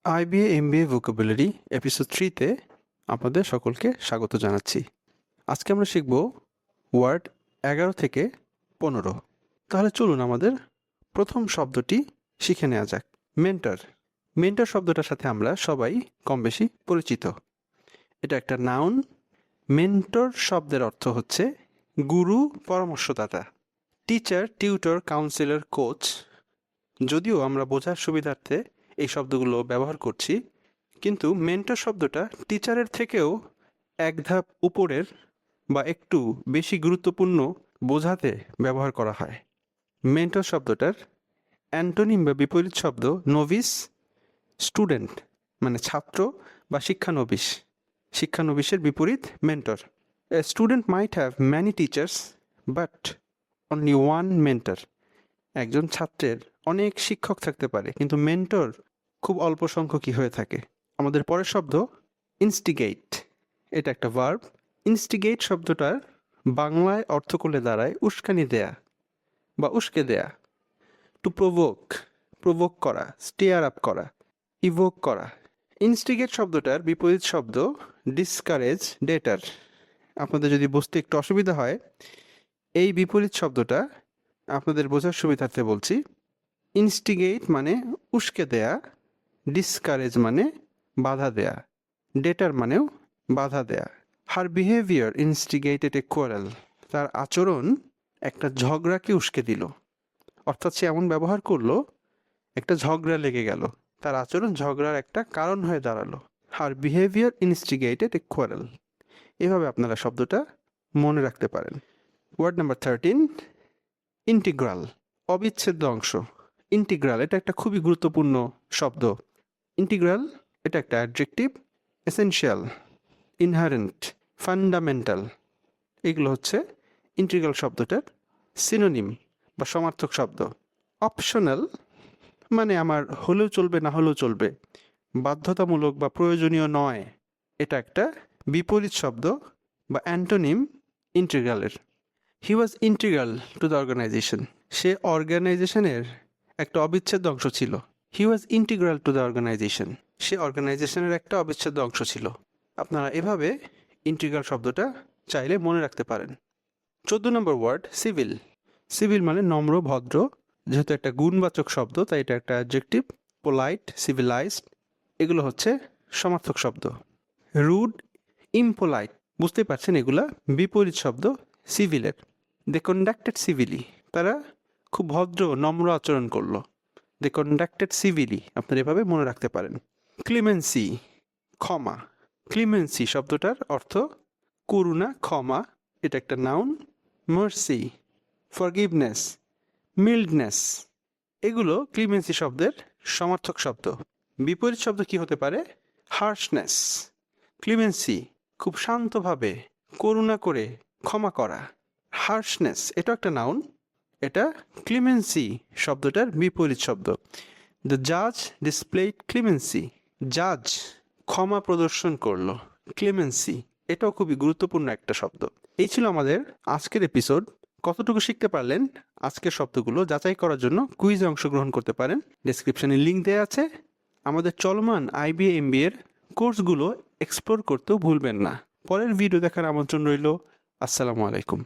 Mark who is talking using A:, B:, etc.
A: IBA MBA vocabulary episode 3-তে আপনাদের সকলকে স্বাগত জানাচ্ছি। আজকে আমরা শিখব ওয়ার্ড 11 থেকে 15। তাহলে চলুন আমাদের প্রথম শব্দটি শিখে নেওয়া যাক। মেন্টর। মেন্টর শব্দটার সাথে আমরা সবাই কম বেশি পরিচিত। এটা একটা নাউন। মেন্টর শব্দের অর্থ হচ্ছে গুরু, পরামর্শদাতা। Teacher, tutor, councillor, coach. যদিও আমরা বোঝার সুবিধার্থে এই শব্দগুলো ব্যবহার করছি, কিন্তু মেন্টর শব্দটা টিচারের থেকেও এক ধাপ উপরের বা একটু বেশি গুরুত্বপূর্ণ বোঝাতে ব্যবহার করা হয়। মেন্টর শব্দটার অ্যান্টোনিম বা বিপরীত শব্দ নোভিস। স্টুডেন্ট মানে ছাত্র বা শিক্ষানবিশ। শিক্ষানবিশের বিপরীত mentor. A student might have many teachers but only one mentor. একজন ছাত্রের অনেক শিক্ষক থাকতে পারে, কিন্তু মেন্টর খুব অল্প সংখ্যকই হয়ে থাকে। আমাদের পরের শব্দ ইনস্টিগেট। এটা একটা ভার্ব। ইনস্টিগেট শব্দটার বাংলায় অর্থ করলে দাঁড়ায় উস্কানি দেয়া বা উস্কে দেয়া। টু প্রভোক, প্রভোক করা, স্টিয়ার আপ করা, ইভোক করা। ইনস্টিগেট শব্দটার বিপরীত শব্দ ডিসকারেজ, ডেটার। আপনাদের যদি বুঝতে একটু অসুবিধা হয়, এই বিপরীত শব্দটা আপনাদের বোঝার সুবিধার্থে বলছি। ইনস্টিগেট মানে উস্কে দেয়া, ডিসকারেজ মানে বাধা দেয়া, ডেটার মানেও বাধা দেয়া। হার বিহেভিয়ার ইনস্টিগেটেড এ কোয়ারেল। তার আচরণ একটা ঝগড়াকে উস্কে দিল। অর্থাৎ সে এমন ব্যবহার করলো, একটা ঝগড়া লেগে গেল। তার আচরণ ঝগড়ার একটা কারণ হয়ে দাঁড়ালো। হার বিহেভিয়ার ইনস্টিগেটেড এ কোয়ারেল। এভাবে আপনারা শব্দটা মনে রাখতে পারেন। ওয়ার্ড নাম্বার 13, ইন্টিগ্রাল, অবিচ্ছেদ্য অংশ। ইন্টিগ্রাল এটা একটা খুবই গুরুত্বপূর্ণ শব্দ। ইন্টিগ্রাল এটা একটা অ্যাডজেক্টিভ। এসেনশিয়াল, ইনহারেন্ট, ফান্ডামেন্টাল, এগুলো হচ্ছে ইন্টিগ্রাল শব্দটার সিনোনিম বা সমার্থক শব্দ। অপশনাল মানে আমার হলেও চলবে না হলেও চলবে, বাধ্যতামূলক বা প্রয়োজনীয় নয়। এটা একটা বিপরীত শব্দ বা অ্যান্টোনিম ইন্টিগ্রালের। হি ওয়াজ ইন্টিগ্রাল টু দ্য অর্গানাইজেশন। সে অর্গানাইজেশনের একটা অবিচ্ছেদ্য অংশ ছিল। হি ওয়াজ ইন্টিগ্রাল টু দ্য অর্গানাইজেশন। সে অর্গানাইজেশনের একটা অবিচ্ছেদ্য অংশ ছিল। আপনারা এভাবে ইন্টিগ্রাল শব্দটা চাইলে মনে রাখতে পারেন। 14 নম্বর ওয়ার্ড সিভিল। সিভিল মানে নম্র, ভদ্র। যেহেতু একটা গুণবাচক শব্দ তাই এটা একটা অ্যাডজেক্টিভ। পোলাইট, সিভিলাইজড, এগুলো হচ্ছে সমার্থক শব্দ। রুড, ইমপোলাইট, বুঝতেই পারছেন এগুলা বিপরীত শব্দ সিভিলের। দে কন্ডাক্টেড সিভিলি, তারা খুব ভদ্র নম্র আচরণ করলো। দে কন্ডাক্টেড সিভিলি, আপনারা এভাবে মনে রাখতে পারেন। ক্লিমেন্সি, ক্ষমা। ক্লিমেন্সি শব্দটার অর্থ করুণা, ক্ষমা। এটা একটা নাউন। মার্সি, ফরগিভনেস, মিল্ডনেস, এগুলো ক্লিমেন্সি শব্দের সমার্থক শব্দ। বিপরীত শব্দ কি হতে পারে? হার্শনেস। ক্লিমেন্সি খুব শান্তভাবে, করুণা করে ক্ষমা করা। হার্শনেস এটা একটা নাউন। এটা ক্লিমেন্সি শব্দটার বিপরীত শব্দ। দ্য জাজ ডিসপ্লেড ক্লিমেন্সি। জাজ ক্ষমা প্রদর্শন করলো। ক্লেমেন্সি এটাও খুবই গুরুত্বপূর্ণ একটা শব্দ। এই ছিল আমাদের আজকের এপিসোড। কতটুকু শিখতে পারলেন আজকের শব্দগুলো যাচাই করার জন্য কুইজে অংশগ্রহণ করতে পারেন। ডেসক্রিপশনে লিঙ্ক দেওয়া আছে। আমাদের চলমান আইবিএ এমবিএ এর কোর্সগুলো এক্সপ্লোর করতেও ভুলবেন না। পরের ভিডিও দেখার আমন্ত্রণ রইল। আসসালামু আলাইকুম।